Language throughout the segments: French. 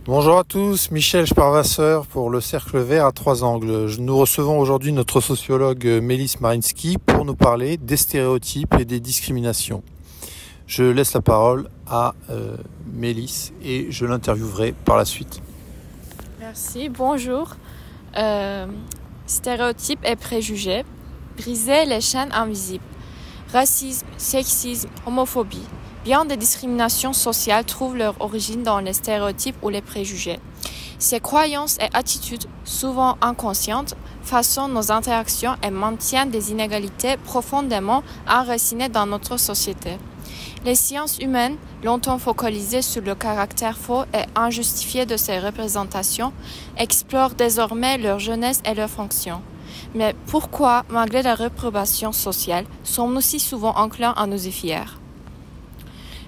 Bonjour à tous, Michel Sparvasseur pour le Cercle Vert à Trois Angles. Nous recevons aujourd'hui notre sociologue Mélisse Marinsky pour nous parler des stéréotypes et des discriminations. Je laisse la parole à Mélisse et je l'interviewerai par la suite. Merci, bonjour. Stéréotypes et préjugés. Briser les chaînes invisibles. Racisme, sexisme, homophobie. Bien des discriminations sociales trouvent leur origine dans les stéréotypes ou les préjugés. Ces croyances et attitudes, souvent inconscientes, façonnent nos interactions et maintiennent des inégalités profondément enracinées dans notre société. Les sciences humaines, longtemps focalisées sur le caractère faux et injustifié de ces représentations, explorent désormais leur jeunesse et leur fonction. Mais pourquoi, malgré la réprobation sociale, sommes-nous si souvent enclins à nous y fier ?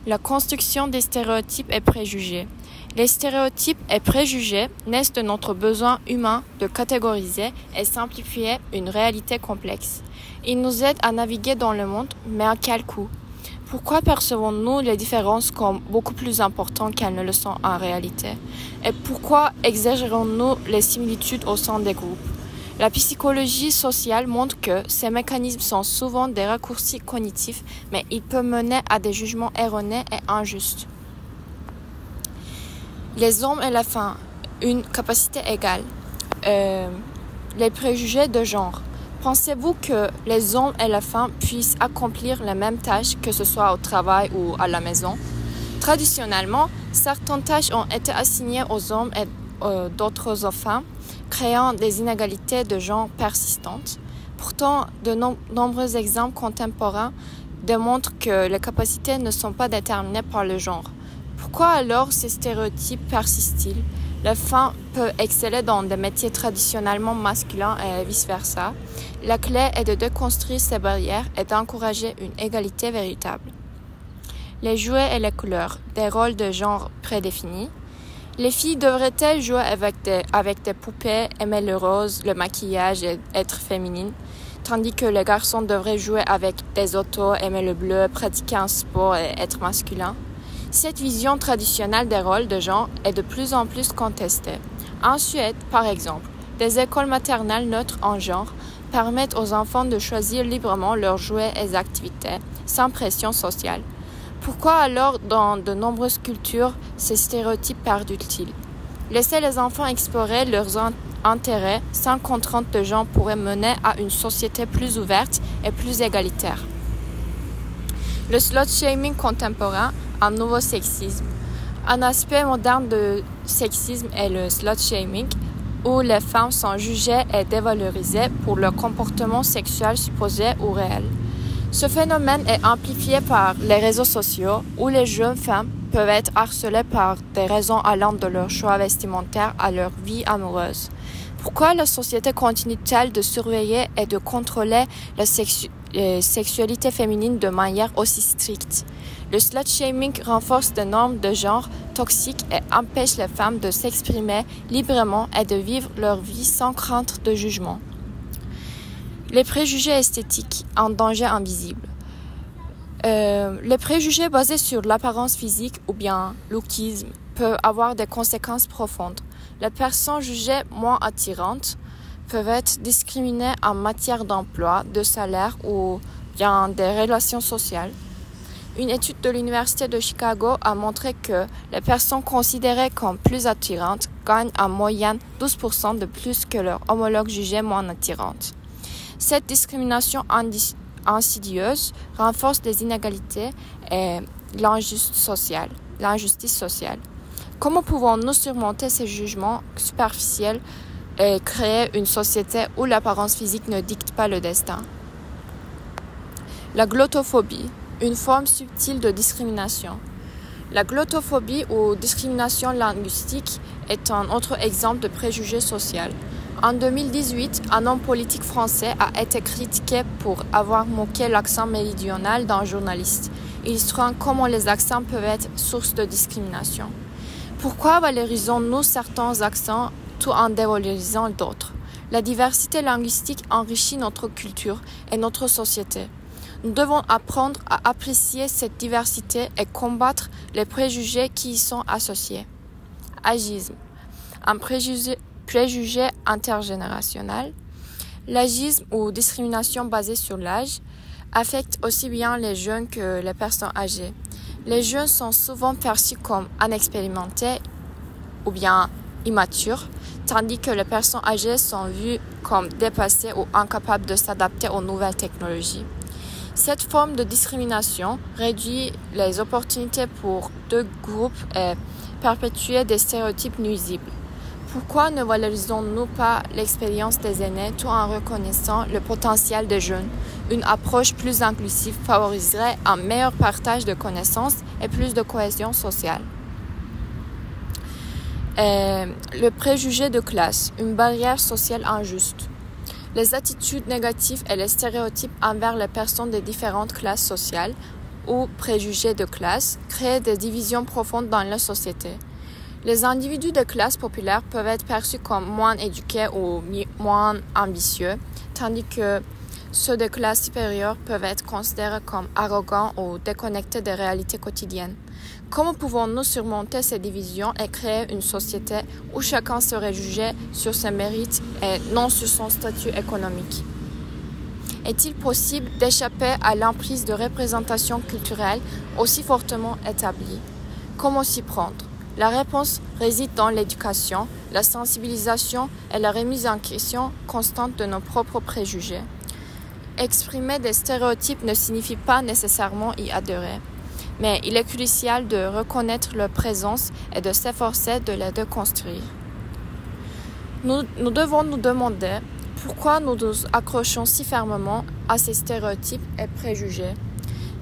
La construction des stéréotypes et préjugés. Les stéréotypes et préjugés naissent de notre besoin humain de catégoriser et simplifier une réalité complexe. Ils nous aident à naviguer dans le monde, mais à quel coût ? Pourquoi percevons-nous les différences comme beaucoup plus importantes qu'elles ne le sont en réalité ? Et pourquoi exagérons-nous les similitudes au sein des groupes ? La psychologie sociale montre que ces mécanismes sont souvent des raccourcis cognitifs, mais ils peuvent mener à des jugements erronés et injustes. Les hommes et la femme, une capacité égale. Les préjugés de genre. Pensez-vous que les hommes et la femme puissent accomplir les mêmes tâches, que ce soit au travail ou à la maison ? Traditionnellement, certaines tâches ont été assignées aux hommes et d'autres aux femmes, créant des inégalités de genre persistantes. Pourtant, de nombreux exemples contemporains démontrent que les capacités ne sont pas déterminées par le genre. Pourquoi alors ces stéréotypes persistent-ils ? La femme peut exceller dans des métiers traditionnellement masculins et vice-versa. La clé est de déconstruire ces barrières et d'encourager une égalité véritable. Les jouets et les couleurs, des rôles de genre prédéfinis. Les filles devraient-elles jouer avec des poupées, aimer le rose, le maquillage et être féminines, tandis que les garçons devraient jouer avec des autos, aimer le bleu, pratiquer un sport et être masculins? Cette vision traditionnelle des rôles de genre est de plus en plus contestée. En Suède, par exemple, des écoles maternelles neutres en genre permettent aux enfants de choisir librement leurs jouets et activités, sans pression sociale. Pourquoi alors, dans de nombreuses cultures, ces stéréotypes perdurent-ils ? Laisser les enfants explorer leurs intérêts sans contrainte de genre pourrait mener à une société plus ouverte et plus égalitaire. Le slut-shaming contemporain, un nouveau sexisme. Un aspect moderne de sexisme est le slut-shaming, où les femmes sont jugées et dévalorisées pour leur comportement sexuel supposé ou réel. Ce phénomène est amplifié par les réseaux sociaux où les jeunes femmes peuvent être harcelées par des raisons allant de leur choix vestimentaire à leur vie amoureuse. Pourquoi la société continue-t-elle de surveiller et de contrôler la sexualité féminine de manière aussi stricte ? Le slut-shaming renforce des normes de genre toxiques et empêche les femmes de s'exprimer librement et de vivre leur vie sans crainte de jugement. Les préjugés esthétiques, un danger invisible. Les préjugés basés sur l'apparence physique ou bien lookisme peuvent avoir des conséquences profondes. Les personnes jugées moins attirantes peuvent être discriminées en matière d'emploi, de salaire ou bien des relations sociales. Une étude de l'Université de Chicago a montré que les personnes considérées comme plus attirantes gagnent en moyenne 12% de plus que leurs homologues jugées moins attirantes. Cette discrimination insidieuse renforce les inégalités et l'injustice sociale. Comment pouvons-nous surmonter ces jugements superficiels et créer une société où l'apparence physique ne dicte pas le destin ? La glottophobie, une forme subtile de discrimination. La glottophobie ou discrimination linguistique est un autre exemple de préjugé social. En 2018, un homme politique français a été critiqué pour avoir moqué l'accent méridional d'un journaliste, illustrant comment les accents peuvent être source de discrimination. Pourquoi valorisons-nous certains accents tout en dévalorisant d'autres ? La diversité linguistique enrichit notre culture et notre société. Nous devons apprendre à apprécier cette diversité et combattre les préjugés qui y sont associés. Agisme, un préjugé intergénérationnel. L'agisme ou discrimination basée sur l'âge affecte aussi bien les jeunes que les personnes âgées. Les jeunes sont souvent perçus comme inexpérimentés ou bien immatures, tandis que les personnes âgées sont vues comme dépassées ou incapables de s'adapter aux nouvelles technologies. Cette forme de discrimination réduit les opportunités pour deux groupes et perpétue des stéréotypes nuisibles. Pourquoi ne valorisons-nous pas l'expérience des aînés tout en reconnaissant le potentiel des jeunes? Une approche plus inclusive favoriserait un meilleur partage de connaissances et plus de cohésion sociale. Le préjugé de classe, une barrière sociale injuste. Les attitudes négatives et les stéréotypes envers les personnes de différentes classes sociales ou préjugés de classe créent des divisions profondes dans la société. Les individus de classe populaire peuvent être perçus comme moins éduqués ou moins ambitieux, tandis que ceux de classe supérieure peuvent être considérés comme arrogants ou déconnectés des réalités quotidiennes. Comment pouvons-nous surmonter ces divisions et créer une société où chacun serait jugé sur ses mérites et non sur son statut économique? Est-il possible d'échapper à l'emprise de représentations culturelles aussi fortement établies? Comment s'y prendre? La réponse réside dans l'éducation, la sensibilisation et la remise en question constante de nos propres préjugés. Exprimer des stéréotypes ne signifie pas nécessairement y adhérer, mais il est crucial de reconnaître leur présence et de s'efforcer de les déconstruire. Nous devons nous demander pourquoi nous nous accrochons si fermement à ces stéréotypes et préjugés.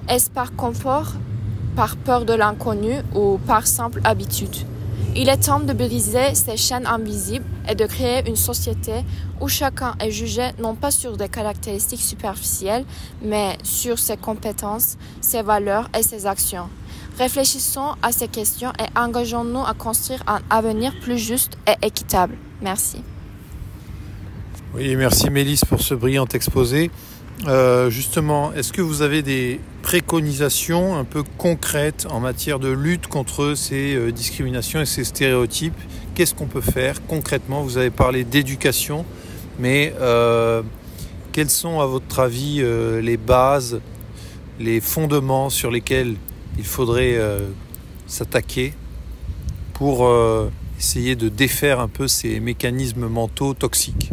Est-ce par confort, par peur de l'inconnu ou par simple habitude? Il est temps de briser ces chaînes invisibles et de créer une société où chacun est jugé non pas sur des caractéristiques superficielles, mais sur ses compétences, ses valeurs et ses actions. Réfléchissons à ces questions et engageons-nous à construire un avenir plus juste et équitable. Merci. Oui, merci Mélisse pour ce brillant exposé. Justement, est-ce que vous avez des préconisations un peu concrètes en matière de lutte contre ces discriminations et ces stéréotypes? Qu'est-ce qu'on peut faire concrètement? Vous avez parlé d'éducation, mais quelles sont à votre avis les bases, les fondements sur lesquels il faudrait s'attaquer pour essayer de défaire un peu ces mécanismes mentaux toxiques?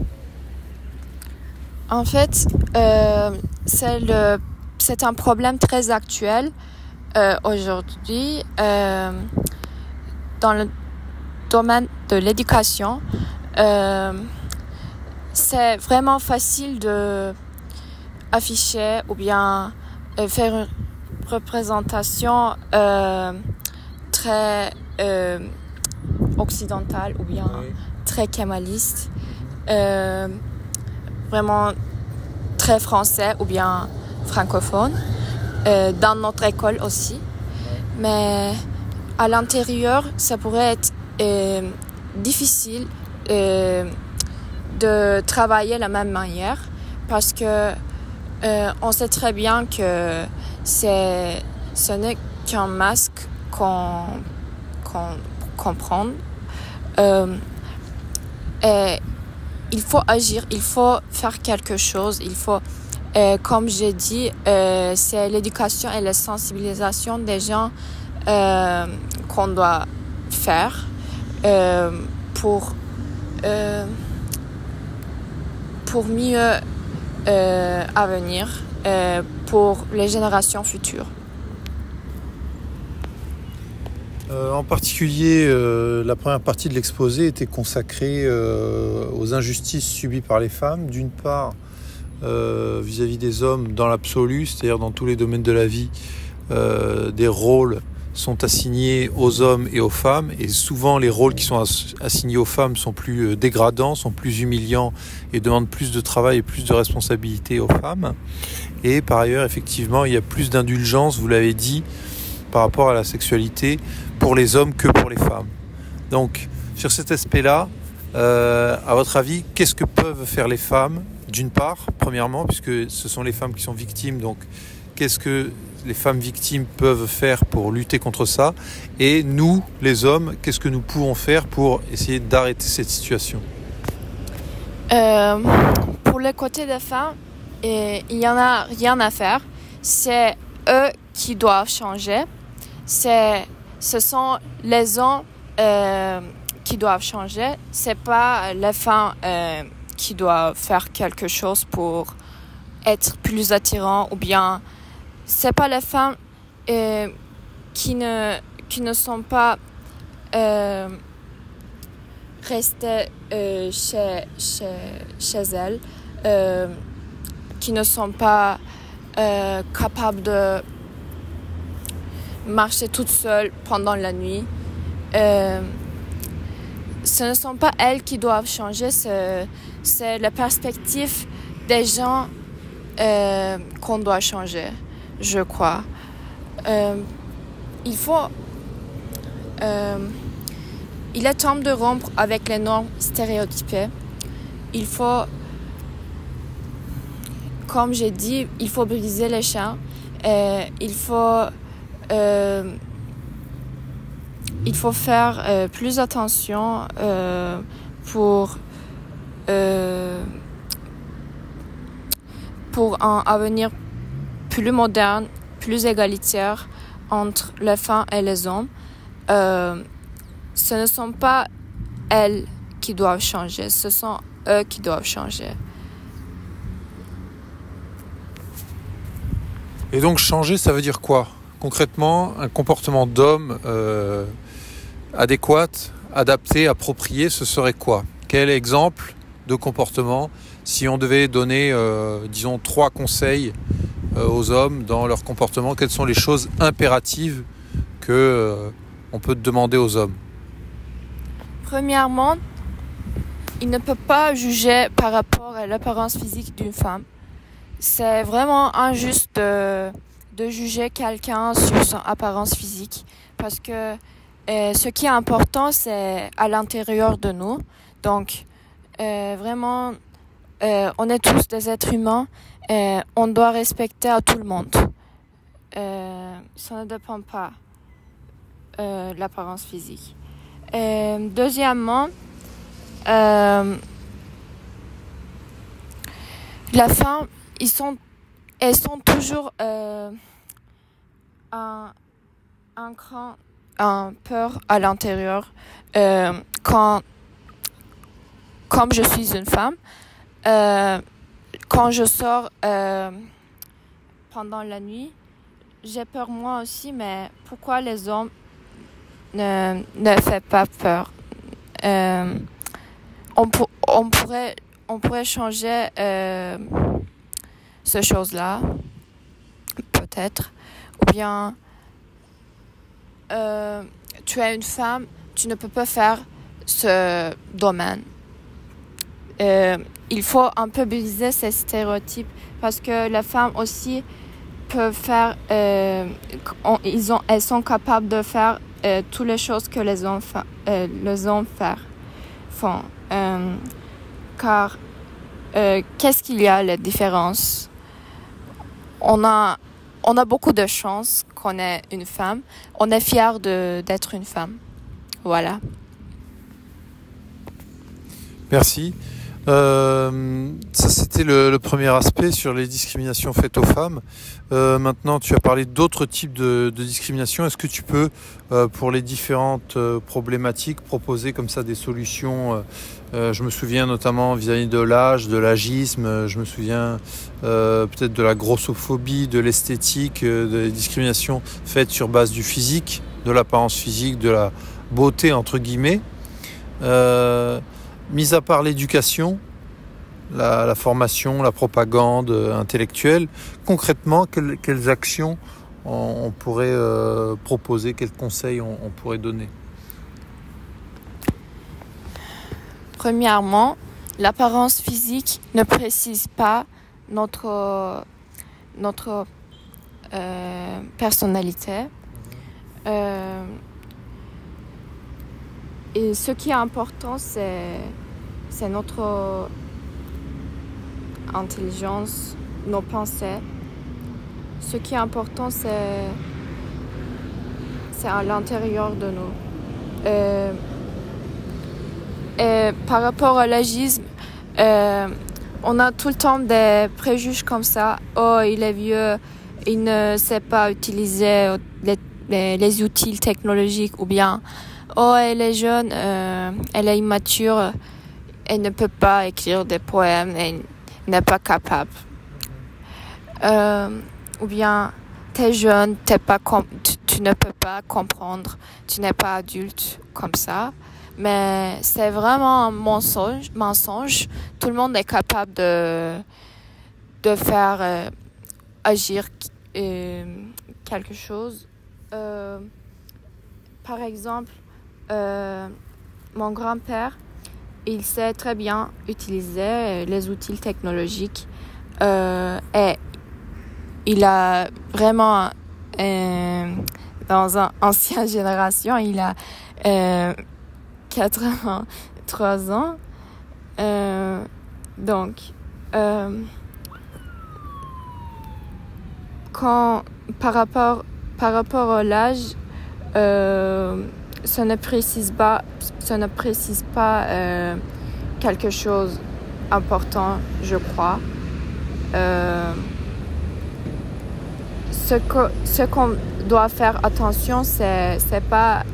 En fait, c'est un problème très actuel aujourd'hui dans le domaine de l'éducation. C'est vraiment facile de afficher ou bien faire une représentation très occidentale ou bien très kémaliste. Vraiment très français ou bien francophone, dans notre école aussi. Mais à l'intérieur, ça pourrait être difficile de travailler de la même manière parce que on sait très bien que ce n'est qu'un masque qu'on prend. Et il faut agir, il faut faire quelque chose, il faut, comme j'ai dit, c'est l'éducation et la sensibilisation des gens qu'on doit faire pour mieux avenir, pour les générations futures. En particulier, la première partie de l'exposé était consacrée aux injustices subies par les femmes, d'une part vis-à-vis des hommes dans l'absolu, c'est-à-dire dans tous les domaines de la vie, des rôles sont assignés aux hommes et aux femmes, et souvent les rôles qui sont assignés aux femmes sont plus dégradants, sont plus humiliants et demandent plus de travail et plus de responsabilités aux femmes. Et par ailleurs, effectivement, il y a plus d'indulgence, vous l'avez dit, par rapport à la sexualité pour les hommes que pour les femmes. Donc, sur cet aspect-là, à votre avis, qu'est-ce que peuvent faire les femmes, d'une part, premièrement, puisque ce sont les femmes qui sont victimes, donc qu'est-ce que les femmes victimes peuvent faire pour lutter contre ça, et nous, les hommes, qu'est-ce que nous pouvons faire pour essayer d'arrêter cette situation? Pour le côté des femmes, il n'y en a rien à faire. C'est eux qui doivent changer. Ce sont les hommes qui doivent changer. C'est pas les femmes qui doivent faire quelque chose pour être plus attirant, ou bien c'est pas les femmes qui ne sont pas restées chez elles, qui ne sont pas capables de marcher toutes seules pendant la nuit. Ce ne sont pas elles qui doivent changer, c'est la perspective des gens qu'on doit changer, je crois. Il est temps de rompre avec les normes stéréotypées. Il faut, comme j'ai dit, il faut briser les chaînes. Il faut faire plus attention pour un avenir plus moderne, plus égalitaire entre les femmes et les hommes. Ce ne sont pas elles qui doivent changer, ce sont eux qui doivent changer. Et donc changer, ça veut dire quoi? Concrètement, un comportement d'homme adéquat, adapté, approprié, ce serait quoi? Quel exemple de comportement, si on devait donner, disons, 3 conseils aux hommes dans leur comportement, quelles sont les choses impératives que on peut demander aux hommes? Premièrement, il ne peut pas juger par rapport à l'apparence physique d'une femme. C'est vraiment injuste de juger quelqu'un sur son apparence physique, parce que ce qui est important, c'est à l'intérieur de nous. Donc, vraiment, on est tous des êtres humains et on doit respecter à tout le monde. Ça ne dépend pas de l'apparence physique. Deuxièmement, la femme, elles sont toujours un peur à l'intérieur. Comme je suis une femme, quand je sors pendant la nuit, j'ai peur moi aussi, mais pourquoi les hommes ne fait pas peur? On pourrait changer ces choses-là, peut-être. Ou bien, tu es une femme, tu ne peux pas faire ce domaine. Il faut un peu briser ces stéréotypes, parce que les femmes aussi peuvent faire, elles sont capables de faire toutes les choses que les hommes font. Car qu'est-ce qu'il y a la différence? On a beaucoup de chance qu'on est une femme. On est fiers d'être une femme. Voilà. Merci. Ça, c'était le premier aspect sur les discriminations faites aux femmes. Maintenant, tu as parlé d'autres types de discrimination. Est-ce que tu peux, pour les différentes problématiques, proposer comme ça des solutions? Je me souviens notamment vis-à-vis de l'âge, de l'agisme. Je me souviens peut-être de la grossophobie, de l'esthétique, des discriminations faites sur base du physique, de l'apparence physique, de la beauté entre guillemets. Mis à part l'éducation, la formation, la propagande intellectuelle, concrètement, quelles actions on pourrait proposer, quels conseils on pourrait donner? Premièrement, l'apparence physique ne précise pas notre personnalité. Et ce qui est important, c'est notre intelligence, nos pensées. Ce qui est important, c'est à l'intérieur de nous. Et par rapport au l'agisme, on a tout le temps des préjugés comme ça. Oh, il est vieux, il ne sait pas utiliser les outils technologiques, ou bien oh, elle est jeune, elle est immature, elle ne peut pas écrire des poèmes, elle n'est pas capable. Ou bien t'es jeune, tu ne peux pas comprendre, tu n'es pas adulte comme ça. Mais c'est vraiment un mensonge. Tout le monde est capable de faire agir quelque chose. Par exemple, mon grand-père, il sait très bien utiliser les outils technologiques et il a vraiment, dans une ancienne génération, il a 83 ans. Donc, par rapport à l'âge, ça ne précise pas quelque chose d'important, je crois. Ce qu'on doit faire attention, c'est pas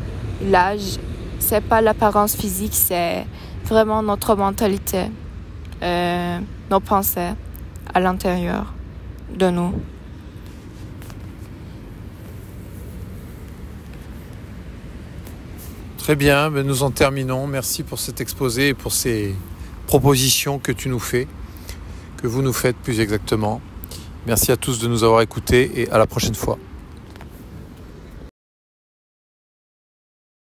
l'âge, c'est pas l'apparence physique, c'est vraiment notre mentalité, nos pensées à l'intérieur de nous. Très bien, nous en terminons. Merci pour cet exposé et pour ces propositions que tu nous fais, que vous nous faites plus exactement. Merci à tous de nous avoir écoutés et à la prochaine fois.